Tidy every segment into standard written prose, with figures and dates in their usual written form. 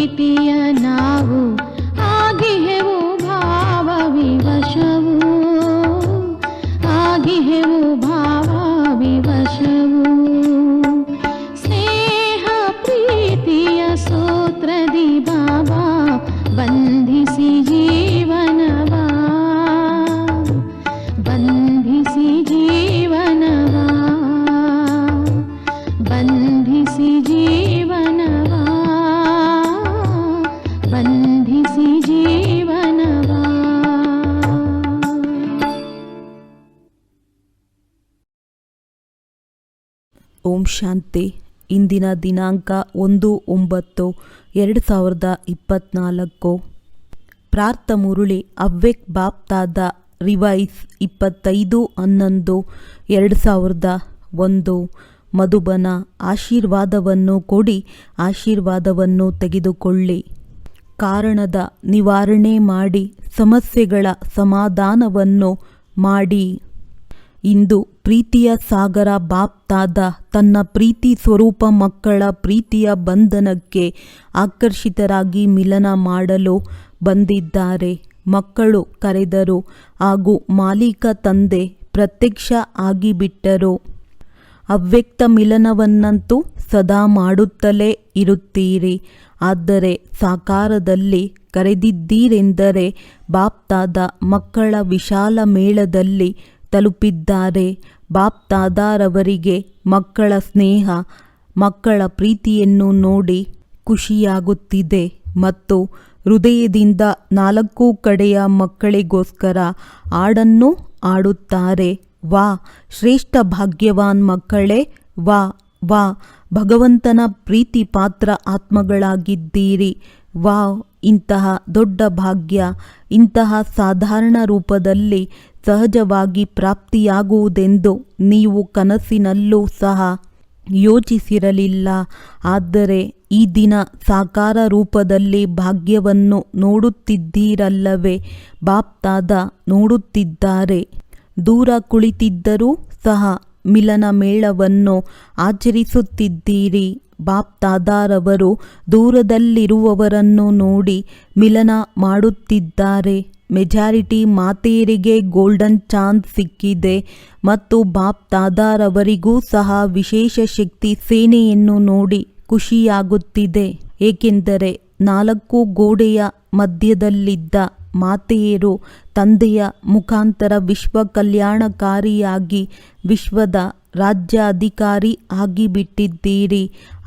ಪ್ರೀತಿಯ ನಾವು ಆಗಿಹೆವು ಭಾವ ವಿವಶವು, ಆಗಿಹೆವು ಭಾವ ವಿವಶವು. ಸ್ನೇಹ ಪ್ರೀತಿಯ ಸೂತ್ರದಿ ಬಾಬಾ ಬಂಧಿಸಿ ಜೀವನವ, ಬಂಧಿಸಿ ಜೀವನವ, ಬಂಧಿಸಿ ಜೀವನವ, ಬಂಧಿಸಿ ಜೀವನವ. ಓಂ ಶಾಂತಿ. ಇಂದಿನ ದಿನಾಂಕ 1/9/2024. ಪ್ರಾರ್ಥ ಮುರುಳಿ ಅವ್ವೆಕ್ ಬಾಪ್ತಾದ ರಿವೈಸ್ 25/11/2001. ಮಧುಬನ. ಆಶೀರ್ವಾದವನ್ನು ಕೊಡಿ, ಆಶೀರ್ವಾದವನ್ನು ತೆಗೆದುಕೊಳ್ಳಿ. ಕಾರಣದ ನಿವಾರಣೆ ಮಾಡಿ, ಸಮಸ್ಯೆಗಳ ಸಮಾಧಾನವನ್ನು ಮಾಡಿ. ಇಂದು ಪ್ರೀತಿಯ ಸಾಗರ ಬಾಪ್ತಾದ ತನ್ನ ಪ್ರೀತಿ ಸ್ವರೂಪ ಮಕ್ಕಳ ಪ್ರೀತಿಯ ಬಂಧನಕ್ಕೆ ಆಕರ್ಷಿತರಾಗಿ ಮಿಲನ ಮಾಡಲು ಬಂದಿದ್ದಾರೆ. ಮಕ್ಕಳು ಕರೆದರು ಹಾಗೂ ಮಾಲೀಕ ತಂದೆ ಪ್ರತ್ಯಕ್ಷ ಆಗಿಬಿಟ್ಟರು. ಅವ್ಯಕ್ತ ಮಿಲನವನ್ನಂತೂ ಸದಾ ಮಾಡುತ್ತಲೇ ಇರುತ್ತೀರಿ. ಆದರೆ ಸಾಕಾರದಲ್ಲಿ ಕರೆದಿದ್ದೀರೆಂದರೆ ಬಾಪ್ತಾದ ಮಕ್ಕಳ ವಿಶಾಲ ಮೇಳದಲ್ಲಿ ತಲುಪಿದ್ದಾರೆ. ಬಾಪ್ತಾದಾರವರಿಗೆ ಮಕ್ಕಳ ಸ್ನೇಹ, ಮಕ್ಕಳ ಪ್ರೀತಿಯನ್ನು ನೋಡಿ ಖುಷಿಯಾಗುತ್ತಿದೆ ಮತ್ತು ಹೃದಯದಿಂದ 4 ಕಡೆಯ ಮಕ್ಕಳಿಗೋಸ್ಕರ ಹಾಡನ್ನು ಆಡುತ್ತಾರೆ. ವಾ ಶ್ರೇಷ್ಠ ಭಾಗ್ಯವಾನ್ ಮಕ್ಕಳೇ, ವಾ ವಾ ಭಗವಂತನ ಪ್ರೀತಿ ಪಾತ್ರ ಆತ್ಮಗಳಾಗಿದ್ದೀರಿ. ವಾವ್, ಇಂತಹ ದೊಡ್ಡ ಭಾಗ್ಯ ಇಂತಹ ಸಾಧಾರಣ ರೂಪದಲ್ಲಿ ಸಹಜವಾಗಿ ಪ್ರಾಪ್ತಿಯಾಗುವುದೆಂದು ನೀವು ಕನಸಿನಲ್ಲೂ ಸಹ ಯೋಚಿಸಿರಲಿಲ್ಲ. ಆದರೆ ಈ ದಿನ ಸಾಕಾರ ರೂಪದಲ್ಲಿ ಭಾಗ್ಯವನ್ನು ನೋಡುತ್ತಿದ್ದೀರಲ್ಲವೇ? ಬಾಪ್ತಾದ ನೋಡುತ್ತಿದ್ದಾರೆ. ದೂರ ಕುಳಿತಿದ್ದರೂ ಸಹ ಮಿಲನ ಮೇಳವನ್ನು ಆಚರಿಸುತ್ತಿದ್ದೀರಿ. ಬಾಪ್ತಾದಾರವರು ದೂರದಲ್ಲಿರುವವರನ್ನು ನೋಡಿ ಮಿಲನ ಮಾಡುತ್ತಿದ್ದಾರೆ. ಮೆಜಾರಿಟಿ ಮಾತೆಯರಿಗೆ ಗೋಲ್ಡನ್ ಚಾನ್ಸ್ ಸಿಕ್ಕಿದೆ ಮತ್ತು ಬಾಪ್ತಾದಾರವರಿಗೂ ಸಹ ವಿಶೇಷ ಶಕ್ತಿ ಸೇನೆಯನ್ನು ನೋಡಿ ಖುಷಿಯಾಗುತ್ತಿದೆ. ಏಕೆಂದರೆ 4 ಗೋಡೆಯ ಮಧ್ಯದಲ್ಲಿದ್ದ ಮಾತೆಯರು ತಂದೆಯ ಮುಖಾಂತರ ವಿಶ್ವ ಕಲ್ಯಾಣಕಾರಿಯಾಗಿ ವಿಶ್ವದ ರಾಜ್ಯಾಧಿಕಾರಿ ಆಗಿಬಿಟ್ಟಿದ್ದೀರಿ.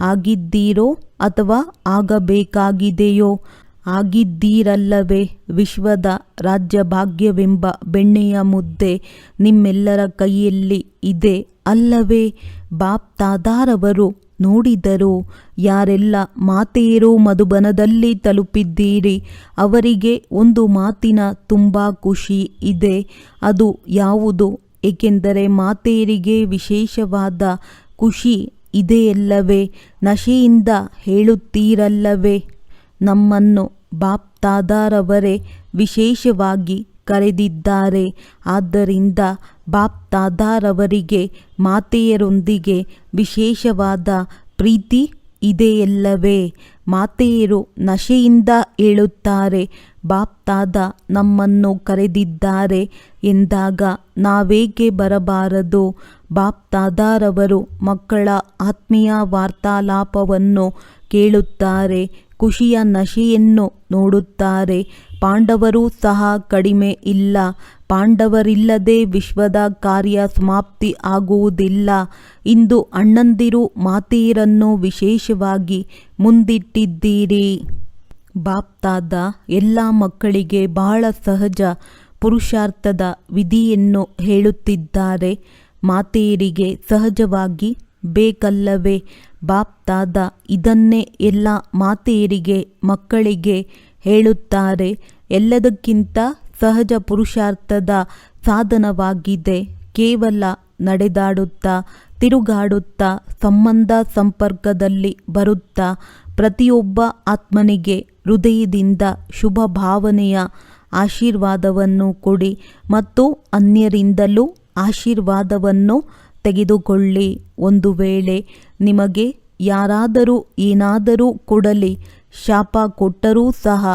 ಆಗಿದ್ದೀರೋ ಅಥವಾ ಆಗಬೇಕಾಗಿದೆಯೋ? ಆಗಿದ್ದೀರಲ್ಲವೇ? ವಿಶ್ವದ ರಾಜ್ಯಭಾಗ್ಯವೆಂಬ ಬೆಣ್ಣೆಯ ಮುದ್ದೆ ನಿಮ್ಮೆಲ್ಲರ ಕೈಯಲ್ಲಿ ಇದೆ ಅಲ್ಲವೇ? ಬಾಪ್ತಾದಾರವರು ನೋಡಿದರು. ಯಾರೆಲ್ಲ ಮಾತೆಯರು ಮಧುಬನದಲ್ಲಿ ತಲುಪಿದ್ದೀರಿ ಅವರಿಗೆ ಒಂದು ಮಾತಿನ ತುಂಬ ಖುಷಿ ಇದೆ. ಅದು ಯಾವುದು? ಏಕೆಂದರೆ ಮಾತೆಯರಿಗೆ ವಿಶೇಷವಾದ ಖುಷಿ ಇದೆಯಲ್ಲವೇ? ನಶೆಯಿಂದ ಹೇಳುತ್ತೀರಲ್ಲವೇ? ನಮ್ಮನ್ನು ಬಾಪ್ತಾದಾರವರೇ ವಿಶೇಷವಾಗಿ ಕರೆದಿದ್ದಾರೆ. ಆದ್ದರಿಂದ ಬಾಪ್ತಾದಾರವರಿಗೆ ಮಾತೆಯರೊಂದಿಗೆ ವಿಶೇಷವಾದ ಪ್ರೀತಿ ಇದೆಯಲ್ಲವೇ? ಮಾತೆಯರು ನಶೆಯಿಂದ ಹೇಳುತ್ತಾರೆ, ಬಾಪ್ತಾದ ನಮ್ಮನ್ನು ಕರೆದಿದ್ದಾರೆ ಎಂದಾಗ ನಾವೇಕೆ ಬರಬಾರದು? ಬಾಪ್ತಾದಾರವರು ಮಕ್ಕಳ ಆತ್ಮೀಯ ವಾರ್ತಾಲಾಪವನ್ನು ಕೇಳುತ್ತಾರೆ, ಖುಷಿಯ ನಶೆಯನ್ನು ನೋಡುತ್ತಾರೆ. ಪಾಂಡವರು ಸಹ ಕಡಿಮೆ ಇಲ್ಲ. ಪಾಂಡವರಿಲ್ಲದೆ ವಿಶ್ವದ ಕಾರ್ಯ ಸಮಾಪ್ತಿ ಆಗುವುದಿಲ್ಲ. ಇಂದು ಅಣ್ಣಂದಿರು ಮಾತೆಯರನ್ನು ವಿಶೇಷವಾಗಿ ಮುಂದಿಟ್ಟಿದ್ದೀರಿ. ಬಾಪ್ತಾದ ಎಲ್ಲ ಮಕ್ಕಳಿಗೆ ಬಹಳ ಸಹಜ ಪುರುಷಾರ್ಥದ ವಿಧಿಯನ್ನು ಹೇಳುತ್ತಿದ್ದಾರೆ. ಮಾತೆಯರಿಗೆ ಸಹಜವಾಗಿ ಬೇಕಲ್ಲವೇ? ಬಾಪ್ತಾದ ಇದನ್ನೇ ಎಲ್ಲ ಮಾತೆಯರಿಗೆ ಮಕ್ಕಳಿಗೆ ಹೇಳುತ್ತಾರೆ. ಎಲ್ಲದಕ್ಕಿಂತ ಸಹಜ ಪುರುಷಾರ್ಥದ ಸಾಧನವಾಗಿದೆ. ಕೇವಲ ನಡೆದಾಡುತ್ತಾ ತಿರುಗಾಡುತ್ತಾ ಸಂಬಂಧ ಸಂಪರ್ಕದಲ್ಲಿ ಬರುತ್ತಾ ಪ್ರತಿಯೊಬ್ಬ ಆತ್ಮನಿಗೆ ಹೃದಯದಿಂದ ಶುಭ ಭಾವನೆಯ ಆಶೀರ್ವಾದವನ್ನು ಕೊಡಿ ಮತ್ತು ಅನ್ಯರಿಂದಲೂ ಆಶೀರ್ವಾದವನ್ನು ತೆಗೆದುಕೊಳ್ಳಿ. ಒಂದು ವೇಳೆ ನಿಮಗೆ ಯಾರಾದರೂ ಏನಾದರೂ ಕೊಡಲಿ, ಶಾಪ ಕೊಟ್ಟರೂ ಸಹ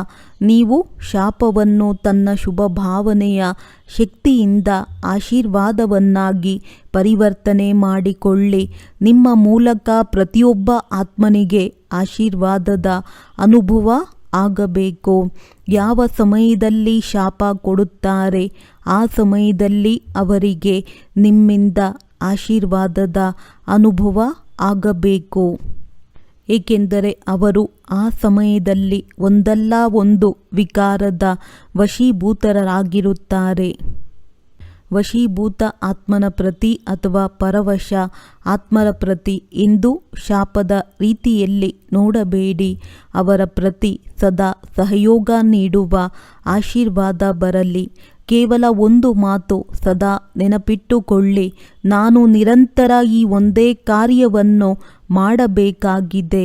ನೀವು ಶಾಪವನ್ನು ತನ್ನ ಶುಭ ಭಾವನೆಯ ಶಕ್ತಿಯಿಂದ ಆಶೀರ್ವಾದವನ್ನಾಗಿ ಪರಿವರ್ತನೆ ಮಾಡಿಕೊಳ್ಳಿ. ನಿಮ್ಮ ಮೂಲಕ ಪ್ರತಿಯೊಬ್ಬ ಆತ್ಮನಿಗೆ ಆಶೀರ್ವಾದದ ಅನುಭವ ಆಗಬೇಕು. ಯಾವ ಸಮಯದಲ್ಲಿ ಶಾಪ ಕೊಡುತ್ತಾರೆ ಆ ಸಮಯದಲ್ಲಿ ಅವರಿಗೆ ನಿಮ್ಮಿಂದ ಆಶೀರ್ವಾದದ ಅನುಭವ ಆಗಬೇಕು. ಏಕೆಂದರೆ ಅವರು ಆ ಸಮಯದಲ್ಲಿ ಒಂದಲ್ಲ ಒಂದು ವಿಕಾರದ ವಶೀಭೂತರಾಗಿರುತ್ತಾರೆ. ವಶೀಭೂತ ಆತ್ಮನ ಪ್ರತಿ ಅಥವಾ ಪರವಶ ಆತ್ಮರ ಪ್ರತಿ ಎಂದು ಶಾಪದ ರೀತಿಯಲ್ಲಿ ನೋಡಬೇಡಿ. ಅವರ ಪ್ರತಿ ಸದಾ ಸಹಯೋಗ ನೀಡುವ ಆಶೀರ್ವಾದ ಬರಲಿ. ಕೇವಲ ಒಂದು ಮಾತು ಸದಾ ನೆನಪಿಟ್ಟುಕೊಳ್ಳಿ, ನಾನು ನಿರಂತರ ಈ ಒಂದೇ ಕಾರ್ಯವನ್ನು ಮಾಡಬೇಕಾಗಿದೆ.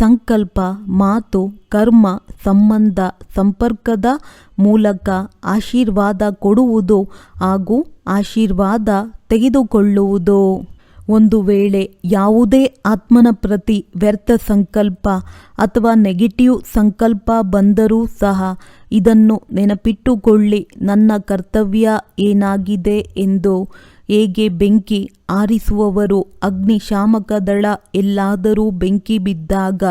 ಸಂಕಲ್ಪ, ಮಾತು, ಕರ್ಮ, ಸಂಬಂಧ, ಸಂಪರ್ಕದ ಮೂಲಕ ಆಶೀರ್ವಾದ ಕೊಡುವುದು ಹಾಗೂ ಆಶೀರ್ವಾದ ತೆಗೆದುಕೊಳ್ಳುವುದು. ಒಂದು ವೇಳೆ ಯಾವುದೇ ಆತ್ಮನ ಪ್ರತಿ ವ್ಯರ್ಥ ಸಂಕಲ್ಪ ಅಥವಾ ನೆಗೆಟಿವ್ ಸಂಕಲ್ಪ ಬಂದರೂ ಸಹ ಇದನ್ನು ನೆನಪಿಟ್ಟುಕೊಳ್ಳಿ, ನನ್ನ ಕರ್ತವ್ಯ ಏನಾಗಿದೆ ಎಂದು. ಹೇಗೆ ಬೆಂಕಿ ಆರಿಸುವವರು ಅಗ್ನಿಶಾಮಕ ದಳ ಎಲ್ಲಾದರೂ ಬೆಂಕಿ ಬಿದ್ದಾಗ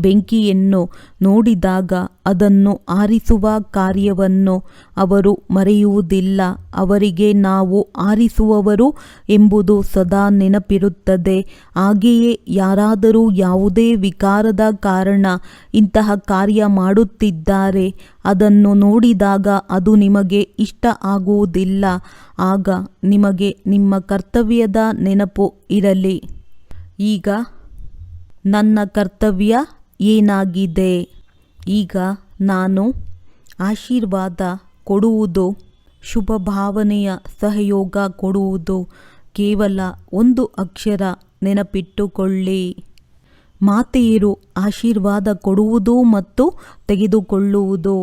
ಬೆಂಕಿಯನ್ನು ನೋಡಿದಾಗ ಅದನ್ನು ಆರಿಸುವ ಕಾರ್ಯವನ್ನು ಅವರು ಮರೆಯುವುದಿಲ್ಲ. ಅವರಿಗೆ ನಾವು ಆರಿಸುವವರು ಎಂಬುದು ಸದಾ ನೆನಪಿರುತ್ತದೆ. ಹಾಗೆಯೇ ಯಾರಾದರೂ ಯಾವುದೇ ವಿಕಾರದ ಕಾರಣ ಇಂತಹ ಕಾರ್ಯ ಮಾಡುತ್ತಿದ್ದಾರೆ, ಅದನ್ನು ನೋಡಿದಾಗ ಅದು ನಿಮಗೆ ಇಷ್ಟ ಆಗುವುದಿಲ್ಲ. ಆಗ ನಿಮಗೆ ನಿಮ್ಮ ಕರ್ತವ್ಯದ ನೆನಪು ಇರಲಿ. ಈಗ ನನ್ನ ಕರ್ತವ್ಯ ಏನಾಗಿದೆ? ಈಗ ನಾನು ಆಶೀರ್ವಾದ ಕೊಡುವುದು, ಶುಭ ಭಾವನೆಯ ಸಹಯೋಗ ಕೊಡುವುದು. ಕೇವಲ ಒಂದು ಅಕ್ಷರ ನೆನಪಿಟ್ಟುಕೊಳ್ಳಿ. ಮಾತೆಯರು ಆಶೀರ್ವಾದ ಕೊಡುವುದು ಮತ್ತು ತೆಗೆದುಕೊಳ್ಳುವುದು.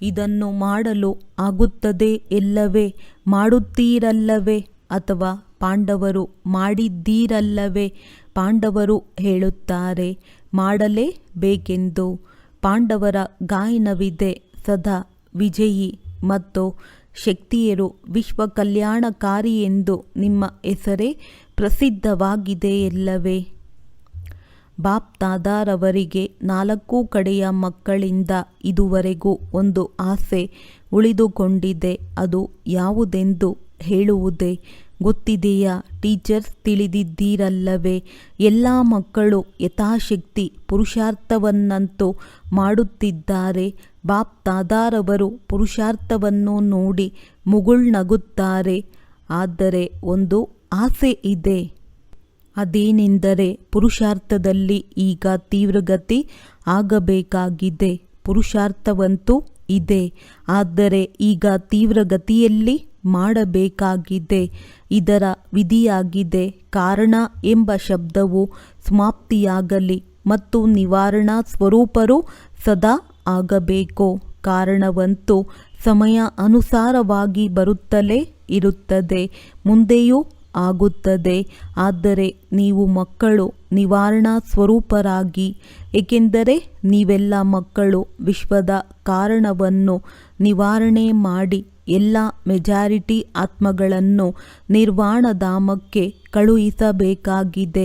ಇದನ್ನು ಮಾಡಲು ಆಗುತ್ತದೆ ಎಲ್ಲವೇ? ಮಾಡುತ್ತೀರಲ್ಲವೇ? ಅಥವಾ ಪಾಂಡವರು ಮಾಡಿದ್ದೀರಲ್ಲವೇ? ಪಾಂಡವರು ಹೇಳುತ್ತಾರೆ ಮಾಡಲೇಬೇಕೆಂದು. ಪಾಂಡವರ ಗಾಯನವಿದೆ, ಸದಾ ವಿಜಯಿ ಮತ್ತು ಶಕ್ತಿಯರು ವಿಶ್ವ ಕಲ್ಯಾಣಕಾರಿ ಎಂದು ನಿಮ್ಮ ಹೆಸರೇ ಪ್ರಸಿದ್ಧವಾಗಿದೆಯಲ್ಲವೇ? ಬಾಪ್ ದಾದಾರವರಿಗೆ 4 ಕಡೆಯ ಮಕ್ಕಳಿಂದ ಇದುವರೆಗೂ ಒಂದು ಆಸೆ ಉಳಿದುಕೊಂಡಿದೆ. ಅದು ಯಾವುದೆಂದು ಹೇಳುವುದೇ ಗೊತ್ತಿದೆಯಾ? ಟೀಚರ್ಸ್ ತಿಳಿದಿದ್ದೀರಲ್ಲವೇ? ಎಲ್ಲ ಮಕ್ಕಳು ಯಥಾಶಕ್ತಿ ಪುರುಷಾರ್ಥವನ್ನಂತೂ ಮಾಡುತ್ತಿದ್ದಾರೆ. ಬಾಪ್ ದಾದಾರವರು ಪುರುಷಾರ್ಥವನ್ನು ನೋಡಿ ಮುಗುಳ್ನಗುತ್ತಾರೆ. ಆದರೆ ಒಂದು ಆಸೆ ಇದೆ. ಅದೇನೆಂದರೆ ಪುರುಷಾರ್ಥದಲ್ಲಿ ಈಗ ತೀವ್ರಗತಿ ಆಗಬೇಕಾಗಿದೆ. ಪುರುಷಾರ್ಥವಂತೂ ಇದೆ, ಆದರೆ ಈಗ ತೀವ್ರಗತಿಯಲ್ಲಿ ಮಾಡಬೇಕಾಗಿದೆ. ಇದರ ವಿಧಿಯಾಗಿದೆ. ಕಾರಣ ಎಂಬ ಶಬ್ದವು ಸಮಾಪ್ತಿಯಾಗಲಿ ಮತ್ತು ನಿವಾರಣಾ ಸ್ವರೂಪರು ಸದಾ ಆಗಬೇಕು. ಕಾರಣವಂತೂ ಸಮಯ ಅನುಸಾರವಾಗಿ ಬರುತ್ತಲೇ ಇರುತ್ತದೆ, ಮುಂದೆಯೂ ಆಗುತ್ತದೆ. ಆದರೆ ನೀವು ಮಕ್ಕಳು ನಿವಾರಣಾ ಸ್ವರೂಪರಾಗಿ, ಏಕೆಂದರೆ ನೀವೆಲ್ಲ ಮಕ್ಕಳು ವಿಶ್ವದ ಕಾರಣವನ್ನು ನಿವಾರಣೆ ಮಾಡಿ ಎಲ್ಲ ಮೆಜಾರಿಟಿ ಆತ್ಮಗಳನ್ನು ನಿರ್ವಾಣಧಾಮಕ್ಕೆ ಕಳುಹಿಸಬೇಕಾಗಿದೆ.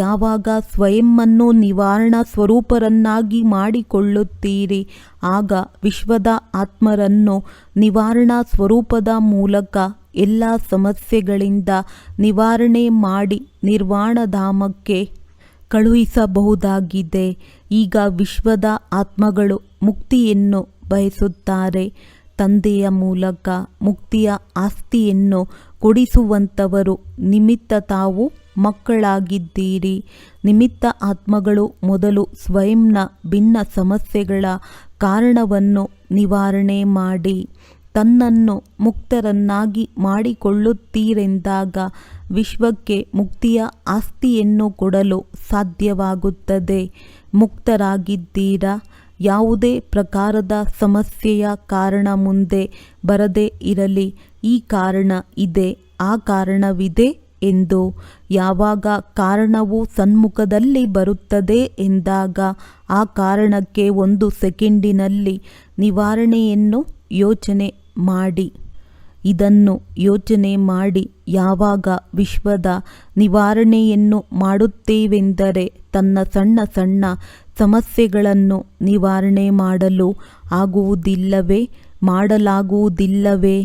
ಯಾವಾಗ ಸ್ವಯಂವನ್ನು ನಿವಾರಣಾ ಸ್ವರೂಪರನ್ನಾಗಿ ಮಾಡಿಕೊಳ್ಳುತ್ತೀರಿ ಆಗ ವಿಶ್ವದ ಆತ್ಮರನ್ನು ನಿವಾರಣಾ ಸ್ವರೂಪದ ಮೂಲಕ ಎಲ್ಲ ಸಮಸ್ಯೆಗಳಿಂದ ನಿವಾರಣೆ ಮಾಡಿ ನಿರ್ವಾಣಧಾಮಕ್ಕೆ ಕಳುಹಿಸಬಹುದಾಗಿದೆ. ಈಗ ವಿಶ್ವದ ಆತ್ಮಗಳು ಮುಕ್ತಿಯನ್ನು ಬಯಸುತ್ತಾರೆ. ತಂದೆಯ ಮೂಲಕ ಮುಕ್ತಿಯ ಆಸ್ತಿಯನ್ನು ಕೊಡಿಸುವಂಥವರು ನಿಮಿತ್ತ ತಾವು ಮಕ್ಕಳಾಗಿದ್ದೀರಿ. ನಿಮಿತ್ತ ಆತ್ಮಗಳು ಮೊದಲು ಸ್ವಯಂನ ಭಿನ್ನ ಸಮಸ್ಯೆಗಳ ಕಾರಣವನ್ನು ನಿವಾರಣೆ ಮಾಡಿ ತನ್ನನ್ನು ಮುಕ್ತರನ್ನಾಗಿ ಮಾಡಿಕೊಳ್ಳುತ್ತೀರೆಂದಾಗ ವಿಶ್ವಕ್ಕೆ ಮುಕ್ತಿಯ ಆಸ್ತಿಯನ್ನು ಕೊಡಲು ಸಾಧ್ಯವಾಗುತ್ತದೆ. ಮುಕ್ತರಾಗಿದ್ದೀರಾ? ಯಾವುದೇ ಪ್ರಕಾರದ ಸಮಸ್ಯೆಯ ಕಾರಣ ಮುಂದೆ ಬರದೇ ಇರಲಿ. ಈ ಕಾರಣ ಇದೆ, ಆ ಕಾರಣವಿದೆ ಎಂದು. ಯಾವಾಗ ಕಾರಣವು ಸನ್ಮುಖದಲ್ಲಿ ಬರುತ್ತದೆ ಎಂದಾಗ ಆ ಕಾರಣಕ್ಕೆ 1 ಸೆಕೆಂಡಿನಲ್ಲಿ ನಿವಾರಣೆಯನ್ನು ಯೋಚನೆ ಮಾಡಿ. ಇದನ್ನು ಯೋಚನೆ ಮಾಡಿ ಯಾವಾಗ ವಿಶ್ವದ ನಿವಾರಣೆಯನ್ನು ಮಾಡುತ್ತೇವೆಂದರೆ ತನ್ನ ಸಣ್ಣ ಸಣ್ಣ ಸಮಸ್ಯೆಗಳನ್ನು ನಿವಾರಣೆ ಮಾಡಲು ಆಗುವುದಿಲ್ಲವೇ, ಮಾಡಲಾಗುವುದಿಲ್ಲವೇ?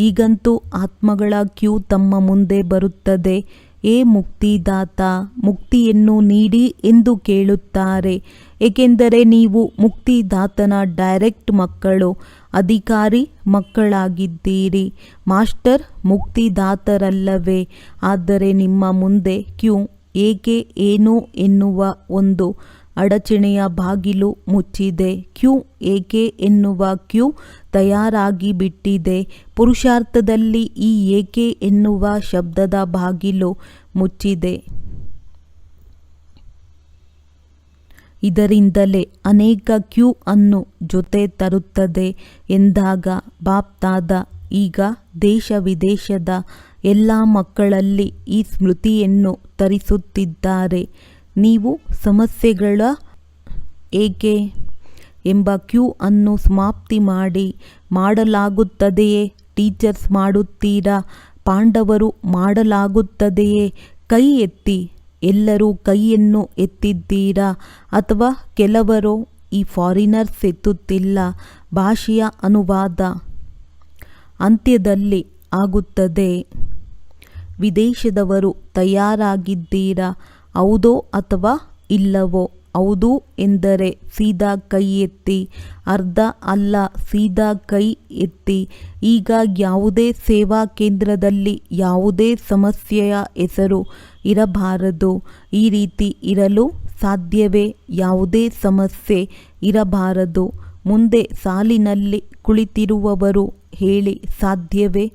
ಈಗಂತೂ ಆತ್ಮಗಳ ಕ್ಯೂ ತಮ್ಮ ಮುಂದೆ ಬರುತ್ತದೆ. ಏ ಮುಕ್ತಿದಾತ, ಮುಕ್ತಿಯನ್ನು ನೀಡಿ ಎಂದು ಕೇಳುತ್ತಾರೆ. ಏಕೆಂದರೆ ನೀವು ಮುಕ್ತಿದಾತನ ಡೈರೆಕ್ಟ್ ಮಕ್ಕಳು, ಅಧಿಕಾರಿ ಮಕ್ಕಳಾಗಿದ್ದೀರಿ. ಮಾಸ್ಟರ್ ಮುಕ್ತಿದಾತರಲ್ಲವೇ? ಆದರೆ ನಿಮ್ಮ ಮುಂದೆ ಕ್ಯೂ ಏಕೆ, ಏನು ಎನ್ನುವ ಒಂದು ಅಡಚಣೆಯ ಬಾಗಿಲು ಮುಚ್ಚಿದೆ. ಕ್ಯೂ ಏಕೆ ಎನ್ನುವ ಕ್ಯೂ ತಯಾರಾಗಿ ಬಿಟ್ಟಿದೆ. ಪುರುಷಾರ್ಥದಲ್ಲಿ ಈ ಏಕೆ ಎನ್ನುವ ಶಬ್ದದ ಬಾಗಿಲು ಮುಚ್ಚಿದೆ. ಇದರಿಂದಲೇ ಅನೇಕ ಕ್ಯೂ ಅನ್ನು ಜೊತೆ ತರುತ್ತದೆ ಎಂದಾಗ ಬಾಪ್ತಾದ ಈಗ ದೇಶ ವಿದೇಶದ ಎಲ್ಲ ಮಕ್ಕಳಲ್ಲಿ ಈ ಸ್ಮೃತಿಯನ್ನು ತರಿಸುತ್ತಿದ್ದಾರೆ. ನೀವು ಸಮಸ್ಯೆಗಳ ಏಕೆ ಎಂಬ ಕ್ಯೂ ಅನ್ನು ಸಮಾಪ್ತಿ ಮಾಡಿ. ಮಾಡಲಾಗುತ್ತದೆಯೇ? ಟೀಚರ್ಸ್ ಮಾಡುತ್ತೀರಾ? ಪಾಂಡವರು ಮಾಡಲಾಗುತ್ತದೆಯೇ? ಕೈ ಎತ್ತಿ. ಎಲ್ಲರೂ ಕೈಯನ್ನು ಎತ್ತಿದ್ದೀರಾ? ಅಥವಾ ಕೆಲವರು, ಈ ಫಾರಿನರ್ಸ್ ಎತ್ತುತ್ತಿಲ್ಲ. ಭಾಷೆಯ ಅನುವಾದ ಅಂತ್ಯದಲ್ಲಿ ಆಗುತ್ತದೆ. ವಿದೇಶದವರು ತಯಾರಾಗಿದ್ದೀರಾ? ಹೌದೋ ಅಥವಾ ಇಲ್ಲವೋ? ಹೌದು ಎಂದರೆ ಸೀದಾ ಕೈ ಎತ್ತಿ, ಅರ್ಧ ಅಲ್ಲ ಸೀದಾ ಕೈ ಎತ್ತಿ. ಈಗ ಯಾವುದೇ ಸೇವಾ ಕೇಂದ್ರದಲ್ಲಿ ಯಾವುದೇ ಸಮಸ್ಯೆಯ ಹೆಸರು ಇರಬಾರದು. ಈ ರೀತಿ ಇರಲು ಸಾಧ್ಯವೇ? ಯಾವುದೇ ಸಮಸ್ಯೆ ಇರಬಾರದು. ಮುಂದೆ ಸಾಲಿನಲ್ಲಿ ಕುಳಿತಿರುವವರು ಹೇಳಿ ಸಾಧ್ಯವೇ?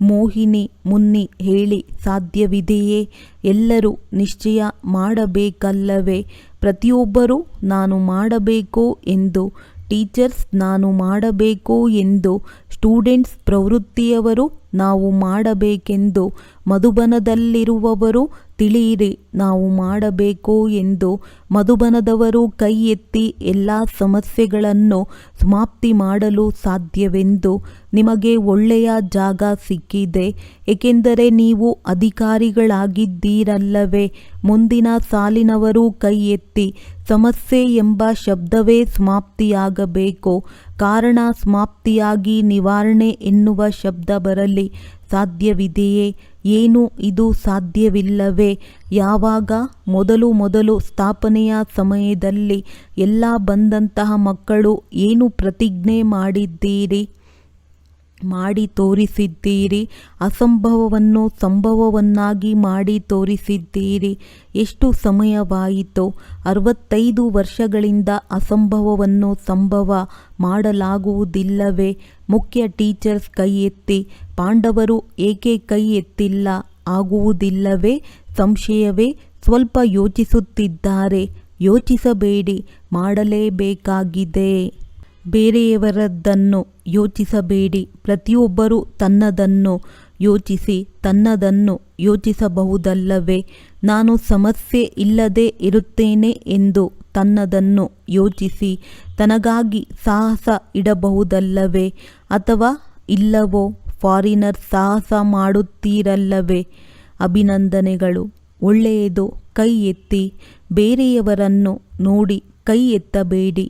ಮೋಹಿನಿ ಮುನ್ನಿ ಹೇಳಿ ಸಾಧ್ಯವಿದೆಯೇ? ಎಲ್ಲರೂ ನಿಶ್ಚಯ ಮಾಡಬೇಕಲ್ಲವೇ? ಪ್ರತಿಯೊಬ್ಬರೂ ನಾನು ಮಾಡಬೇಕು ಎಂದು, ಟೀಚರ್ಸ್ ನಾನು ಮಾಡಬೇಕು ಎಂದು, ಸ್ಟೂಡೆಂಟ್ಸ್ ಪ್ರವೃತ್ತಿಯವರು ನಾವು ಮಾಡಬೇಕೆಂದು, ಮಧುಬನದಲ್ಲಿರುವವರು ತಿಳಿಯಿರಿ ನಾವು ಮಾಡಬೇಕು ಎಂದು. ಮಧುಬನದವರು ಕೈ ಎತ್ತಿ ಎಲ್ಲ ಸಮಸ್ಯೆಗಳನ್ನು ಸಮಾಪ್ತಿ ಮಾಡಲು ಸಾಧ್ಯವೆಂದು. ನಿಮಗೆ ಒಳ್ಳೆಯ ಜಾಗ ಸಿಕ್ಕಿದೆ, ಏಕೆಂದರೆ ನೀವು ಅಧಿಕಾರಿಗಳಾಗಿದ್ದೀರಲ್ಲವೇ? ಮುಂದಿನ ಸಾಲಿನವರು ಕೈ ಎತ್ತಿ. ಸಮಸ್ಯೆ ಎಂಬ ಶಬ್ದವೇ ಸಮಾಪ್ತಿಯಾಗಬೇಕು. ಕಾರಣ ಸಮಾಪ್ತಿಯಾಗಿ ನಿವಾರಣೆ ಎನ್ನುವ ಶಬ್ದ ಬರಲಿ ಸಾಧ್ಯವಿದೆಯೇ? ಏನು ಇದು ಸಾಧ್ಯವಿಲ್ಲವೇ? ಯಾವಾಗ ಮೊದಲು ಸ್ಥಾಪನೆಯ ಸಮಯದಲ್ಲಿ ಎಲ್ಲ ಬಂದಂತಹ ಮಕ್ಕಳು ಏನು ಪ್ರತಿಜ್ಞೆ ಮಾಡಿದ್ದೀರಿ? ಮಾಡಿ ತೋರಿಸಿದ್ದೀರಿ. ಅಸಂಭವವನ್ನು ಸಂಭವವನ್ನಾಗಿ ಮಾಡಿ ತೋರಿಸಿದ್ದೀರಿ. ಎಷ್ಟು ಸಮಯವಾಯಿತು? 65 ವರ್ಷಗಳಿಂದ ಅಸಂಭವವನ್ನು ಸಂಭವ ಮಾಡಲಾಗುವುದಿಲ್ಲವೇ? ಮುಖ್ಯ ಟೀಚರ್ಸ್ ಕೈ ಎತ್ತಿ. ಪಾಂಡವರು ಏಕೆ ಕೈ ಎತ್ತಿಲ್ಲ? ಆಗುವುದಿಲ್ಲವೇ? ಸಂಶಯವೇ? ಸ್ವಲ್ಪ ಯೋಚಿಸುತ್ತಿದ್ದಾರೆ. ಯೋಚಿಸಬೇಡಿ, ಮಾಡಲೇಬೇಕಾಗಿದೆ. ಬೇರೆಯವರದ್ದನ್ನು ಯೋಚಿಸಬೇಡಿ. ಪ್ರತಿಯೊಬ್ಬರೂ ತನ್ನದನ್ನು ಯೋಚಿಸಿ, ತನ್ನದನ್ನು ಯೋಚಿಸಬಹುದಲ್ಲವೇ? ನಾನು ಸಮಸ್ಯೆ ಇಲ್ಲದೆ ಇರುತ್ತೇನೆ ಎಂದು ತನ್ನದನ್ನು ಯೋಚಿಸಿ ತನಗಾಗಿ ಸಾಹಸ ಇಡಬಹುದಲ್ಲವೇ? ಅಥವಾ ಇಲ್ಲವೋ? ಫಾರಿನರ್ ಸಾಹಸ ಮಾಡುತ್ತೀರಲ್ಲವೇ? ಅಭಿನಂದನೆಗಳು, ಒಳ್ಳೆಯದು. ಕೈ ಎತ್ತಿ. ಬೇರೆಯವರನ್ನು ನೋಡಿ ಕೈ ಎತ್ತಬೇಡಿ.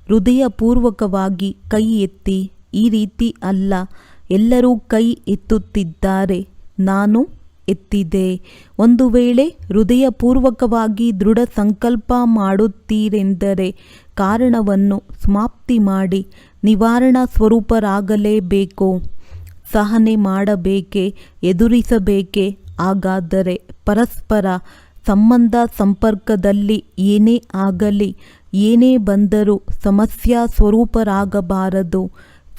ಹೃದಯಪೂರ್ವಕವಾಗಿ ಕೈ ಎತ್ತಿ. ಈ ರೀತಿ ಅಲ್ಲ, ಎಲ್ಲರೂ ಕೈ ಎತ್ತುತ್ತಿದ್ದಾರೆ, ನಾನು ಎತ್ತಿದೆ. ಒಂದು ವೇಳೆ ಹೃದಯಪೂರ್ವಕವಾಗಿ ದೃಢ ಸಂಕಲ್ಪ ಮಾಡುತ್ತೀರೆಂದರೆ ಕಾರಣವನ್ನು ಸಮಾಪ್ತಿ ಮಾಡಿ ನಿವಾರಣಾ ಸ್ವರೂಪರಾಗಲೇಬೇಕು. ಸಹನೆ ಮಾಡಬೇಕೆ? ಎದುರಿಸಬೇಕೆ? ಹಾಗಾದರೆ ಪರಸ್ಪರ ಸಂಬಂಧ ಸಂಪರ್ಕದಲ್ಲಿ ಏನೇ ಆಗಲಿ, ಏನೇ ಬಂದರೂ ಸಮಸ್ಯಾ ಸ್ವರೂಪರಾಗಬಾರದು.